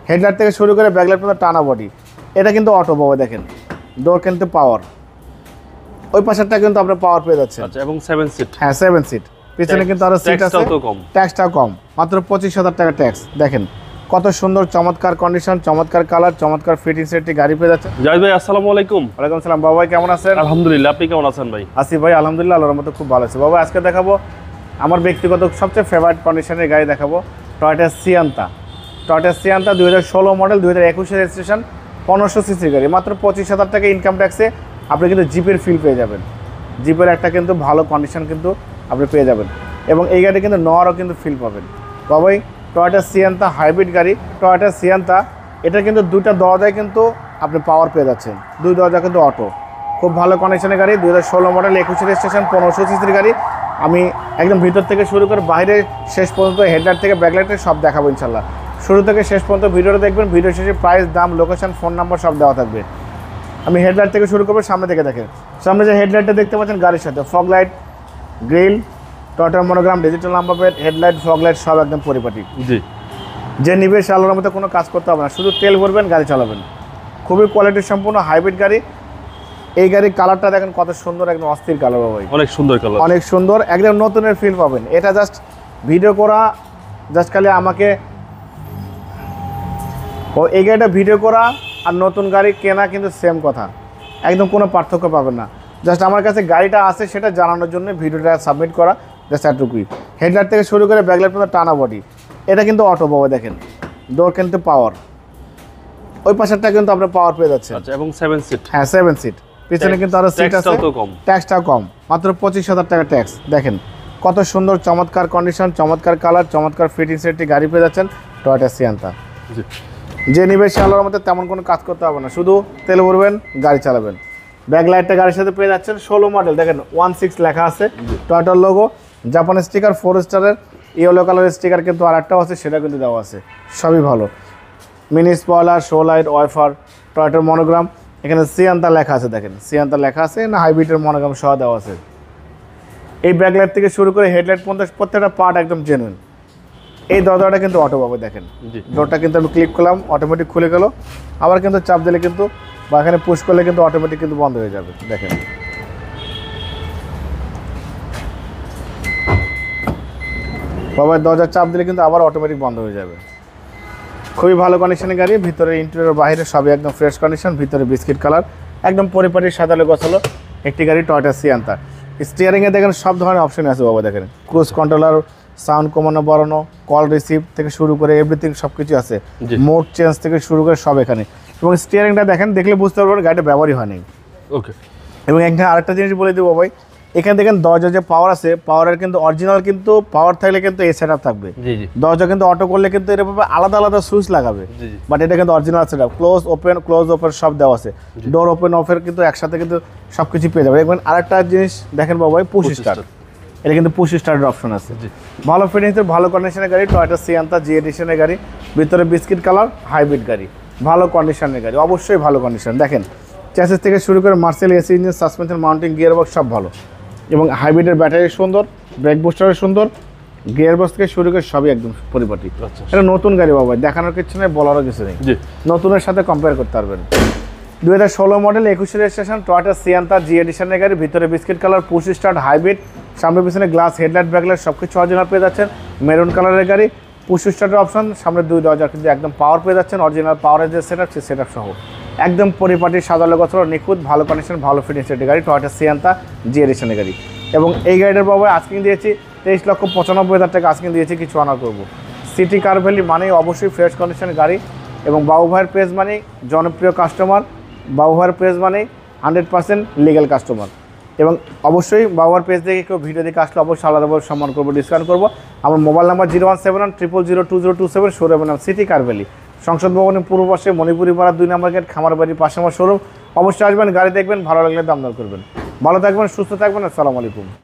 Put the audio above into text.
Headlight থেকে শুরু করে ব্যাকলাইট পর্যন্ত টানা বডি। এটা কিন্তু অটো বাবা, দেখেন ডোর কিন্তু পাওয়ার, ওই পাশেরটা কিন্তু আপনার পাওয়ার পেয়ে যাচ্ছে। আচ্ছা, এবং 7 সিট। হ্যাঁ 7 সিট, পিছনে কিন্তু আরো সিট আছে, ট্যাক্সটাও কম, মাত্র 25,000 টাকা ট্যাক্স। দেখেন কত সুন্দর চমৎকার কন্ডিশন, চমৎকার কালার, চমৎকার ফিটিংস এর একটি গাড়ি পেয়ে যাচ্ছে। জাহিদ ভাই আসসালামু আলাইকুম। ওয়ালাইকুম আসসালাম বাবা, ভাই কেমন আছেন? আলহামদুলিল্লাহ, আপনি কেমন আছেন ভাই? আসি ভাই আলহামদুলিল্লাহ, আল্লাহর রহমতে খুব ভালো আছি। বাবা আজকে দেখাবো আমার ব্যক্তিগত সবচেয়ে ফেভারিট কন্ডিশনের গাড়ি দেখাবো, Toyota Sienta. Toyota Sienta 2016 model, 2021 registration, 1500 সিসির গাড়ি। মাত্র 25,000 টাকা ইনকাম ট্যাক্সে আপনি কিন্তু জিপের ফিল পেয়ে যাবেন। জিপের একটা কিন্তু ভালো কন্ডিশন কিন্তু আপনি পেয়ে যাবেন, এবং এই গাড়ি কিন্তু নেওয়ারও কিন্তু ফিল পাবেন। বাবাই টয়োটা সিয়ান্তা হাইব্রিড গাড়ি, টয়োটা সিয়ান্তা, এটা কিন্তু দুইটা দরজায় কিন্তু আপনি পাওয়ার পেয়ে যাচ্ছেন, দুই দরজা কিন্তু অটো, খুব ভালো কন্ডিশনের গাড়ি। 2016 মডেল, 21 রেজিস্ট্রেশন, 1500 সিসির গাড়ি। আমি একদম ভিতর থেকে শুরু করে বাইরে শেষ পর্যন্ত হেডলাইট থেকে ব্যাকলাইটে সব দেখাবো ইনশাল্লাহ। শুরু থেকে শেষ পর্যন্ত ভিডিওটা দেখবেন, ভিডিও শেষে প্রাইস, দাম, লোকেশন, ফোন নাম্বার সব দেওয়া থাকবে। আমি হেডলাইট থেকে শুরু করবো, সামনে থেকে দেখেন। সামনে যে হেডলাইটটা দেখতে পাচ্ছেন গাড়ির সাথে ফগ লাইট, গ্রিল, টয়োটার monogram, digital number plate, headlight, fog light সব একদম পরিপাটি। জি, যে নিবে সে আলোর মধ্যে কোনো কাজ করতে হবে না, শুধু তেল ভরবেন, গাড়ি চালাবেন। খুবই কোয়ালিটি সম্পূর্ণ হাইব্রিড গাড়ি। এই গাড়ির কালারটা দেখেন কত সুন্দর, একদম অস্থির কালার বাবা, অনেক সুন্দর কালার, অনেক সুন্দর, একদম নতুনের ফিল পাবেন। এটা জাস্ট ভিডিও করা, জাস্ট খালি আমাকে এই গাড়িটা ভিডিও করা আর নতুন গাড়ি কেনা কিন্তু সেম কথা, একদম কোনো পার্থক্য পাবেন না। জাস্ট আমার কাছে গাড়িটা আছে সেটা জানানোর জন্য ভিডিওটা সাবমিট করা, জাস্ট এতটুকুই। হেডলাইট থেকে শুরু করে ব্যাকলাইট পর্যন্ত টানা বডি। এটা কিন্তু অটো বাবা, দেখেন ডোর কিন্তু পাওয়ার, ওই পাশেরটা কিন্তু আপনার পাওয়ার পেয়ে যাচ্ছে। আচ্ছা, এবং 7 সিট। হ্যাঁ 7 সিট, পিছনে কিন্তু আরো সিট আছে, ট্যাক্সটাও কম, মাত্র 25,000 টাকা ট্যাক্স। দেখেন কত সুন্দর চমৎকার কন্ডিশন, চমৎকার কালার, চমৎকার ফিটিংস এর একটি গাড়ি পেয়ে যাচ্ছেন টয়োটা সিয়ান্তা। যে নিবে সে আলোর মধ্যে তেমন কোনো কাজ করতে হবে না, শুধু তেল ভরবেন, গাড়ি চালাবেন। ব্যাকলাইটটা গাড়ির সাথে পেয়ে যাচ্ছেন। 16 মডেল, দেখেন 16 লেখা আছে, টয়োটার লোগো, জাপান স্টিকার, 4 স্টারের ইয়েলো কালারের স্টিকার কিন্তু আর একটাও আছে, সেটা কিন্তু দেওয়া আছে, সবই ভালো। Mini spoiler, show light, wiper, টয়োটার মনোগ্রাম, এখানে সিয়ান্তা লেখা আছে, দেখেন সিয়ান্তা লেখা আছে না, হাইব্রিডের মনোগ্রাম সহ দেওয়া আছে। এই ব্যাকলাইট থেকে শুরু করে হেডলাইট পর্যন্ত প্রত্যেকটা পার্ট একদম জেনুইন। এই দরজাটা কিন্তু অটো পাবে, দেখেন ডোরটা কিন্তু আমি ক্লিক করলাম, অটোমেটিক খুলে গেল। আবার কিন্তু চাপ দিলে কিন্তু বা এখানে পুশ করলে কিন্তু অটোমেটিক কিন্তু বন্ধ হয়ে যাবে, দেখেন। বাবার দরজার চাপ দিলে কিন্তু আবার অটোমেটিক বন্ধ হয়ে যাবে। খুবই ভালো কন্ডিশনের গাড়ি, ভিতরে ইন্টেরিয়র বাইরে সবই একদম ফ্রেশ কন্ডিশন, ভিতরে বিস্কিট কালার, একদম পরিপাটি সাদালো গোছালো একটি গাড়ি টয়োটা সিয়ান্তা। স্টিয়ারিংয়ে দেখেন সব ধরনের অপশন আছে বাবা, দেখেন ক্রুজ কন্ট্রোলার, সাউন্ড কমানো বাড়ানো, কল রিসিভ থেকে শুরু করে এভরিথিং সব কিছু আছে, মোড চেঞ্জ থেকে শুরু করে সব এখানে। এবং স্টিয়ারিংটা দেখেন, দেখলে বুঝতে পারবেন গাড়িটা ব্যবহারই হয়নি। ওকে, এবং এখানে আরেকটা জিনিস বলে দেবো ভাই, এখানে দেখেন দরজা যে পাওয়ার আছে, পাওয়ারের কিন্তু অরিজিনাল কিন্তু পাওয়ার থাকলে কিন্তু এই সেটআপ থাকবে। দরজা কিন্তু অটো করলে কিন্তু এরকম আলাদা আলাদা সুইচ লাগাবে, বাট এটা কিন্তু অরিজিনাল সেটআপ, ক্লোজ ওপেন সব দেওয়া আছে। ডোর ওপেন অফের কিন্তু একসাথে কিন্তু সব কিছু পেয়ে যাবে। এবং আরেকটা জিনিস দেখেন বাবা, পুশ স্টার্ট, এটা কিন্তু পুশ স্টার্টের অপশন আছে। ভালো ফিটিংসের, ভালো কন্ডিশনের গাড়ি, টয়োটা সিয়ান্তা জি এডিশনের গাড়ি, ভিতরে বিস্কিট কালার, হাইব্রিড গাড়ি, ভালো কন্ডিশনের গাড়ি, অবশ্যই ভালো কন্ডিশন। দেখেন চ্যাসিস থেকে শুরু করে Marcel AC engine, suspension, mounting, gearbox সব ভালো। এবং হাইব্রিডের ব্যাটারি সুন্দর, ব্রেক বুস্টারও সুন্দর, গিয়ারবক্স থেকে শুরু করে সবই একদম পরিপাটি। এটা নতুন গাড়ি বাবা, দেখানোর কিছু নেই, বলারও কিছু নেই, নতুনের সাথে কম্পেয়ার করতে পারবেন। 2016 মডেল, 21 রেজিস্ট্রেশন, টয়োটা সিয়ান্তা জি এডিশনের গাড়ি, ভিতরে biscuit colour, push start, hybrid, সামনে পিছনে গ্লাস, হেডলাইট, ব্যাকলাইট সব কিছু অরিজিনাল পেয়ে যাচ্ছেন। মেরুন কালারের গাড়ি, পুশ স্টার্টের অপশন, সামনে দুই দরজা কিন্তু একদম পাওয়ার পেয়ে যাচ্ছেন, অরিজিনাল পাওয়ারের যে সেটআপ সে সেটআপ সহ একদম পরিপাটি সাজালো গোছালো নিখুঁত, ভালো কন্ডিশন, ভালো ফিটিংস একটি গাড়ি, টয়োটা সিয়ান্তা জি এডিশনের গাড়ি। এবং এই গাড়িটার বাবা আজকিং দিয়েছি 23,95,000 টাকা আজকিং দিয়েছি, কিছু অনার করবো। সিটি কার ভ্যালি মানেই অবশ্যই ফ্রেশ কন্ডিশনের গাড়ি, এবং বাবু ভাইয়ের পেজ মানেই জনপ্রিয় কাস্টমার, বাবু ভাইয়ের পেজ মানেই 100% লিগ্যাল কাস্টমার। এবং অবশ্যই বাবু ভাইয়ের পেজ দেখে কেউ ভিডিও দেখে আসলে অবশ্যই আলাদাভাবে সম্মান করবো, ডিসকাউন্ট করবো। আমার মোবাইল নাম্বার 01710002027, শোরুমের নাম সিটি কার ভ্যালি, সংসদ ভবনের পূর্ব পাশে, মণিপুরি পাড়া 2 নম্বর গেট, খামার বাড়ির পাশে আমার শোরুম। অবশ্যই আসবেন, গাড়ি দেখবেন, ভালো লাগলে দাম দর করবেন। ভালো থাকবেন, সুস্থ থাকবেন, আসসালামু আলাইকুম।